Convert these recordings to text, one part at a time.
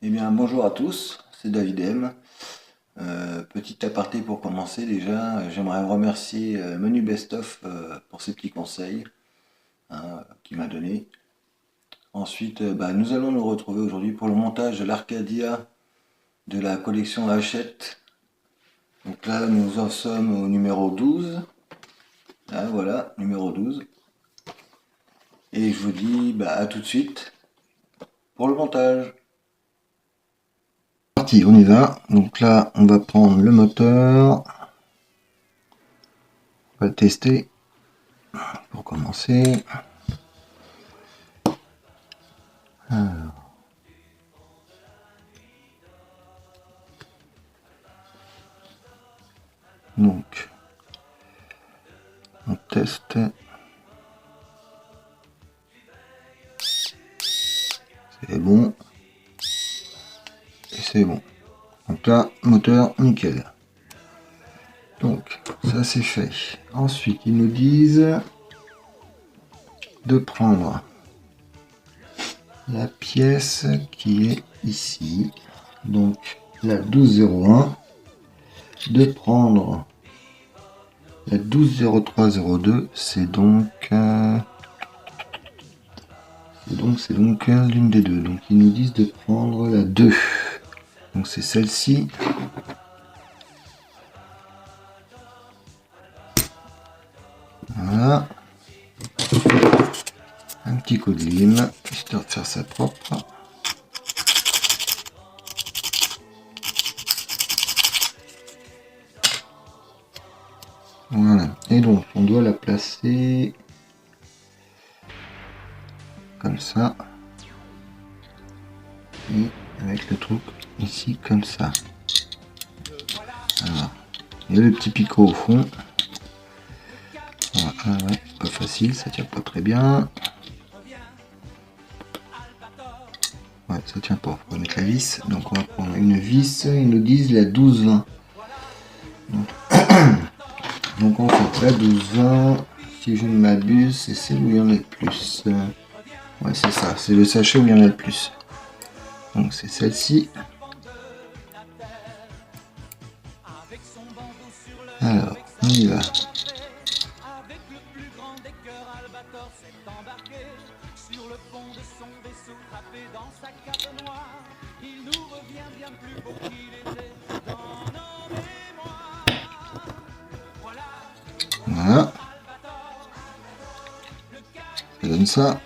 Eh bien, bonjour à tous, c'est David M. Petit aparté pour commencer déjà, j'aimerais remercier Menu Best of pour ses petits conseils qu'il m'a donné. Ensuite, nous allons nous retrouver aujourd'hui pour le montage de l'Arcadia de la collection Hachette. Donc là, nous en sommes au numéro 12. Ah, voilà, numéro 12. Et je vous dis à tout de suite pour le montage. Parti, on y va. Donc là, on va prendre le moteur. On va le tester pour commencer. Alors, donc, on teste. C'est bon. Et c'est bon. Donc là, moteur, nickel. Donc, ça c'est fait. Ensuite, ils nous disent de prendre la pièce qui est ici. Donc, la 1201. De prendre la 120302. C'est donc l'une des deux. Donc, ils nous disent de prendre la 2. Donc, c'est celle-ci. Voilà. Un petit coup de lime, histoire de faire ça propre. Voilà. Et donc, on doit la placer comme ça. Et avec le truc ici comme ça. Alors, il y a le petit picot au fond. Voilà, ouais, c'est pas facile, ça tient pas très bien. Ouais, ça tient pas, on va mettre la vis. Donc on va prendre une vis, ils nous disent la 12-20. Donc en fait, la 12-20, si je ne m'abuse, c'est celle où il y en a le plus. Ouais, c'est ça, c'est le sachet où il y en a le plus. Donc c'est celle-ci. Alors, on y va. Voilà. Ça donne ça.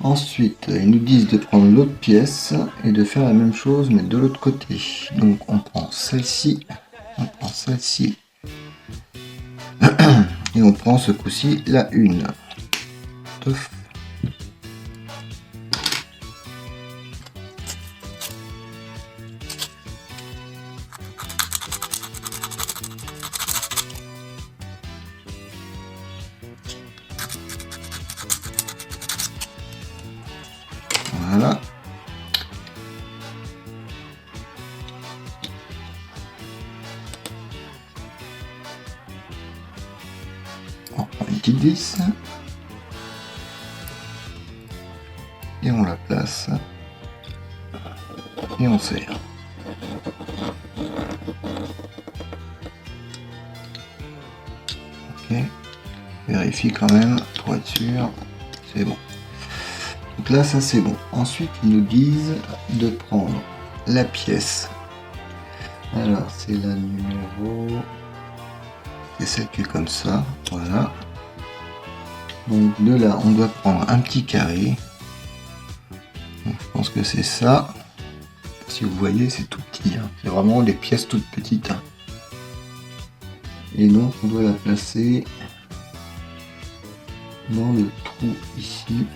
Ensuite, ils nous disent de prendre l'autre pièce et de faire la même chose, mais de l'autre côté. Donc on prend celle-ci, on prend celle-ci, et on prend ce coup-ci la une. Teuf. Voilà. On prend une petite vis et on la place et on serre. Ok. Vérifie quand même pour être sûr. C'est bon. Donc là, ça c'est bon. Ensuite, ils nous disent de prendre la pièce. Alors, c'est la numéro... C'est celle qui est comme ça. Voilà. Donc de là, on doit prendre un petit carré. Donc, je pense que c'est ça. Si vous voyez, c'est tout petit. Hein. C'est vraiment des pièces toutes petites. Hein. Et donc, on doit la placer dans le trou ici.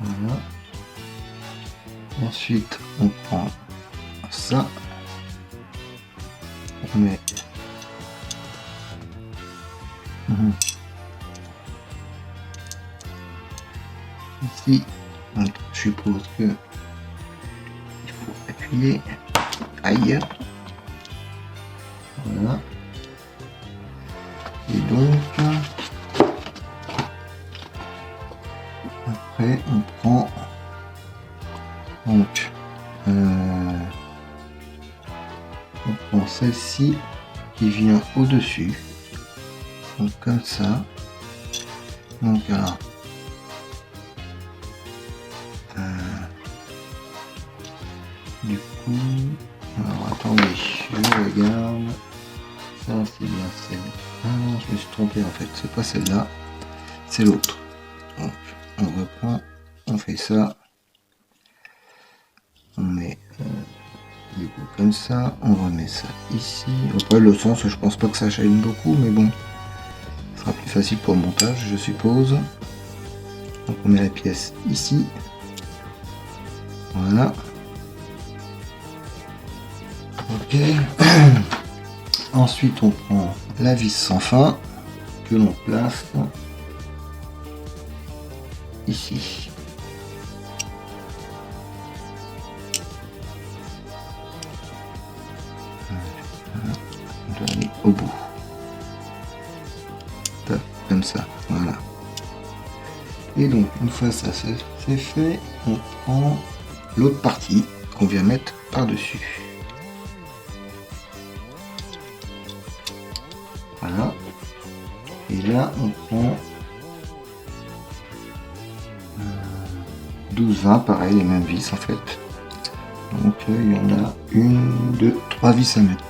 Voilà. Ensuite, on prend ça. On met ici. Donc, je suppose que il faut appuyer. Aïe. Voilà. Et donc, Après, on prend donc on prend celle-ci qui vient au-dessus, donc comme ça. Donc alors, du coup, alors attendez, je regarde. Ça c'est bien celle. Ah non, je me suis trompé en fait. C'est pas celle-là, c'est l'autre. Donc on reprend, on fait ça. On met du coup comme ça, on remet ça ici. Après le sens, je pense pas que ça chaîne beaucoup, mais bon, ce sera plus facile pour le montage, je suppose. Donc on met la pièce ici. Voilà. Ok. Ensuite on prend la vis sans fin que l'on place ici. On doit aller au bout. Tac, comme ça, voilà. Et donc une fois ça c'est fait, on prend l'autre partie qu'on vient mettre par-dessus. Voilà. Et là on prend 12-20, pareil, les mêmes vis en fait. Donc il y en a 1, 2, 3 vis à mettre.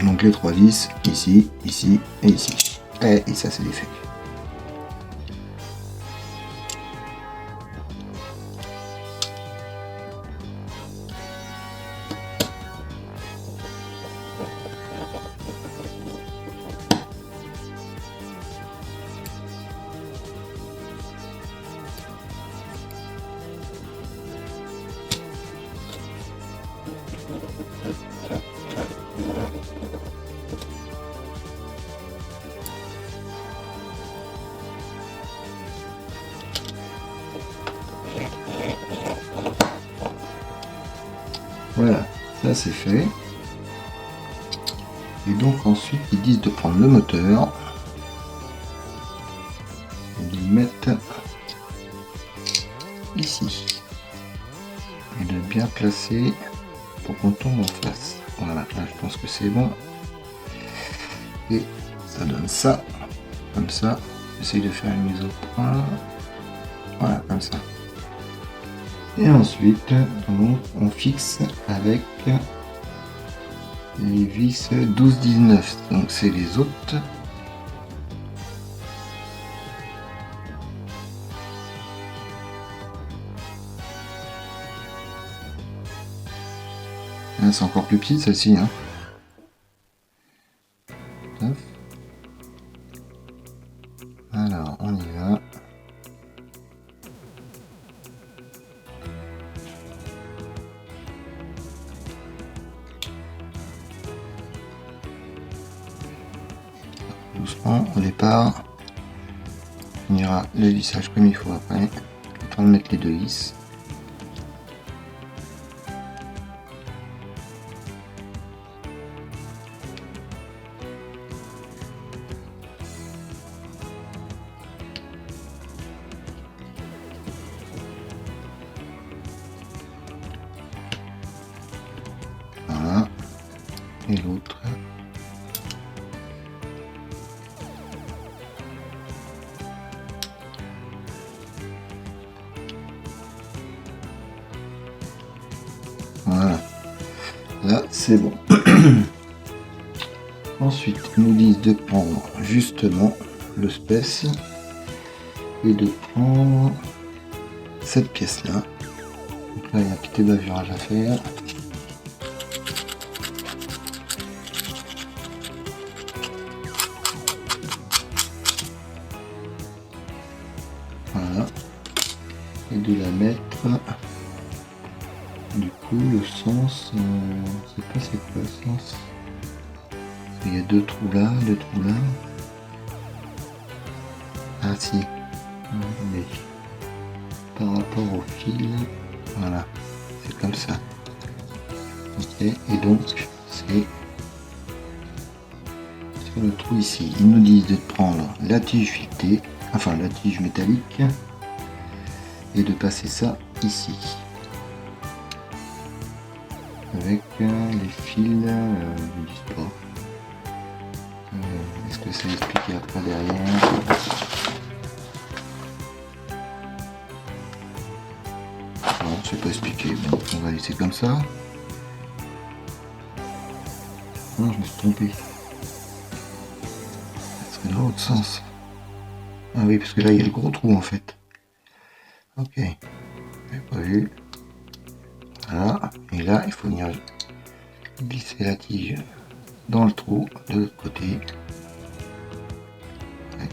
Donc les 3 vis, ici, ici et ici. Et ça c'est l'effet. Voilà, ça c'est fait. Et donc ensuite ils disent de prendre le moteur et de le mettre ici. Et de bien placer pour qu'on tombe en face. Voilà, là je pense que c'est bon. Et ça donne ça, comme ça. J'essaye de faire une mise au point. Voilà, comme ça. Et ensuite, donc, on fixe avec les vis 12-19. Donc c'est les autres. Là, c'est encore plus petit celle-ci. Hein. Alors, on y va. Doucement au départ. On ira le lissage comme il faut après. Le temps de mettre les deux vis. Voilà. Et l'autre. Voilà, là c'est bon. Ensuite, ils nous disent de prendre justement le space et de prendre cette pièce là. Donc là il y a un petit bavurage à faire. Voilà. Et de la mettre. Du coup, le sens, c'est pas c'est quoi le sens. Il y a deux trous là, deux trous là. Ah si. Mais par rapport au fil, voilà, c'est comme ça. Ok, et donc c'est sur le trou ici. Ils nous disent de prendre la tige filetée, enfin la tige métallique, et de passer ça ici. Avec les fils du sport. Est-ce que c'est expliqué après derrière? Non, c'est pas expliqué. Bon, on va laisser comme ça. Non, je me suis trompé. Ça serait dans l'autre sens. Ah oui, parce que là, il y a le gros trou en fait. Ok. J'avais pas vu. Voilà. Et là, il faut venir glisser la tige dans le trou de l'autre côté.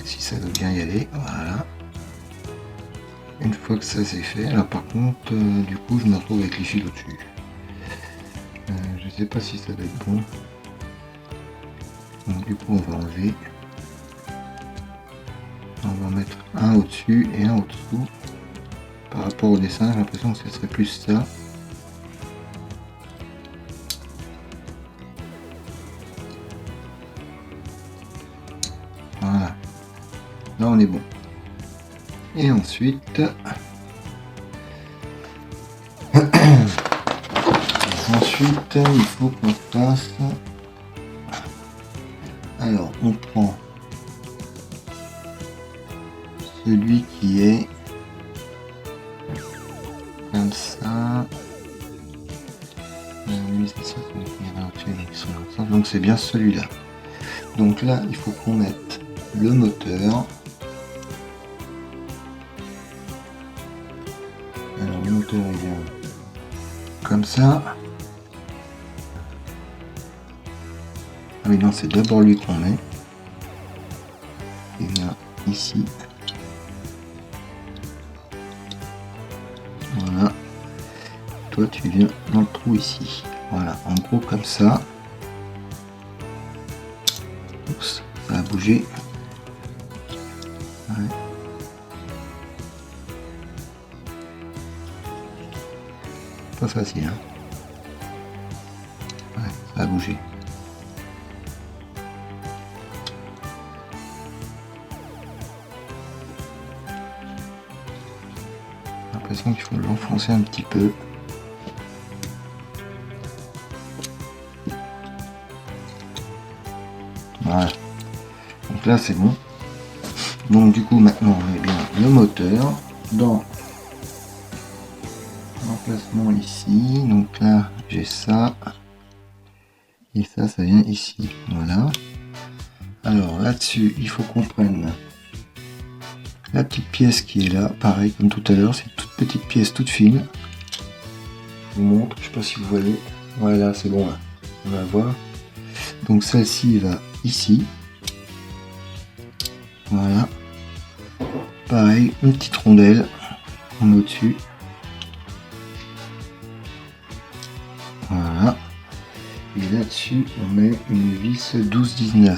Si ça veut bien y aller. Voilà. Une fois que ça c'est fait, alors par contre, du coup, je me retrouve avec les fils au-dessus. Je sais pas si ça va être bon. Donc du coup, on va enlever. On va mettre un au-dessus et un au-dessous. Par rapport au dessin, j'ai l'impression que ce serait plus ça. Voilà. Là, on est bon. Et ensuite... ensuite, il faut qu'on fasse... Alors, on prend celui qui est comme ça. Donc c'est bien celui-là. Donc là, il faut qu'on mette le moteur. Alors le moteur est bien comme ça. Ah mais non, c'est d'abord lui qu'on met. Il vient ici. Voilà. Toi, tu viens dans le trou ici. Voilà, en gros comme ça. Oups, ça a bougé. Ouais. Pas facile, hein. Ouais, ça a bougé. J'ai l'impression qu'il faut l'enfoncer un petit peu. Voilà. Donc là c'est bon. Donc du coup maintenant on met bien le moteur dans l'emplacement ici. Donc là j'ai ça. Et ça vient ici. Voilà. Alors là-dessus il faut qu'on prenne la petite pièce qui est là. Pareil comme tout à l'heure, c'est une toute petite pièce toute fine. Je vous montre, je sais pas si vous voyez. Voilà, c'est bon là. On va voir. Donc celle-ci va ici. Voilà. Pareil, une petite rondelle. On met au-dessus. Voilà. Et là-dessus, on met une vis 12-19.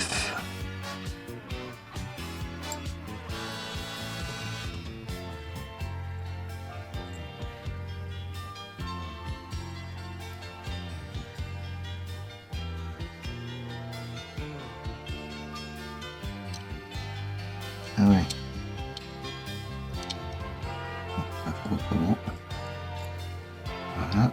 Ah ouais. Ça fait autrement. Voilà.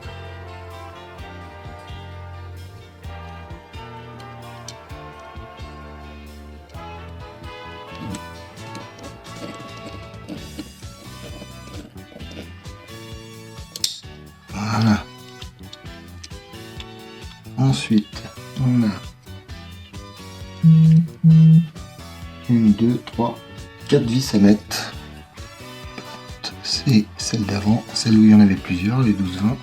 Voilà. Ensuite, on a 1, 2, 3, 4 vis à mettre. C'est celle d'avant, celle où il y en avait plusieurs, les 12-20.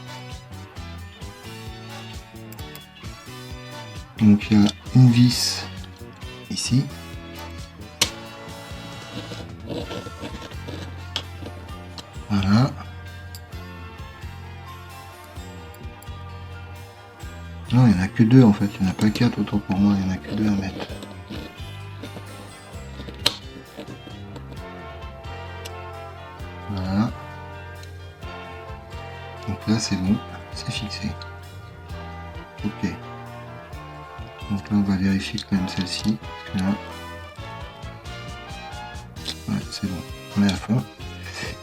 Donc il y a une vis ici. Voilà. Non, il n'y en a que 2 en fait, il n'y en a pas 4 autant pour moi, il n'y en a que 2 à mettre. Voilà. Donc là c'est bon, c'est fixé. Ok. Donc là on va vérifier quand même celle-ci. Là. Ouais, c'est bon, on est à fond.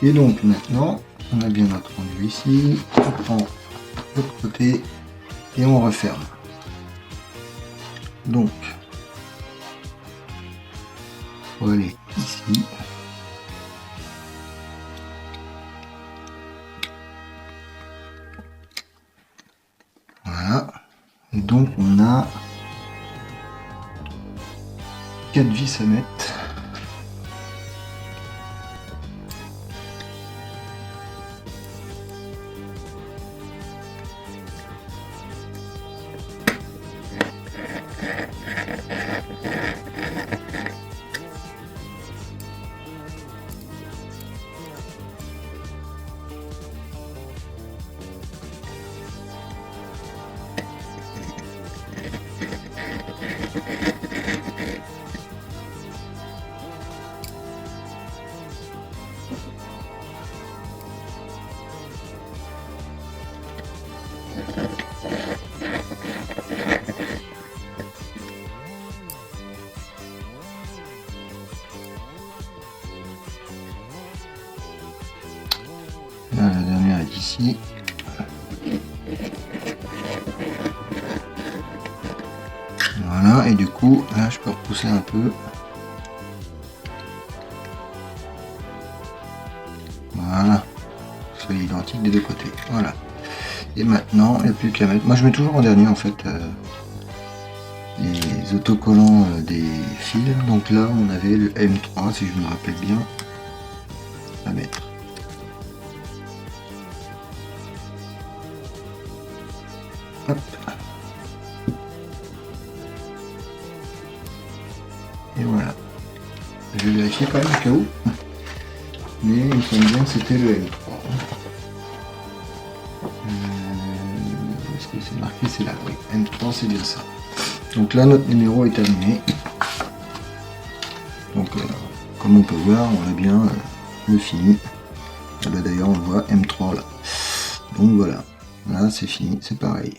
Et donc maintenant, on a bien notre rendu ici, on prend l'autre côté et on referme. Donc, on va aller ici. Voilà. Et donc on a 4 vis à mettre. Là, la dernière est ici. Voilà, et du coup, là je peux repousser un peu. Voilà, c'est identique des deux côtés. Voilà. Et maintenant, il n'y a plus qu'à mettre. Moi je mets toujours en dernier en fait les autocollants des fils. Donc là on avait le M3 si je me rappelle bien à mettre. Hop. Et voilà. Je vais vérifier quand même au cas où. Mais il me semble bien que c'était le M3. Est-ce que c'est marqué? C'est là, oui. M3 c'est bien ça. Donc là notre numéro est terminé. Donc comme on peut voir, on a bien le fini. D'ailleurs on voit M3 là. Donc voilà. Là c'est fini, c'est pareil.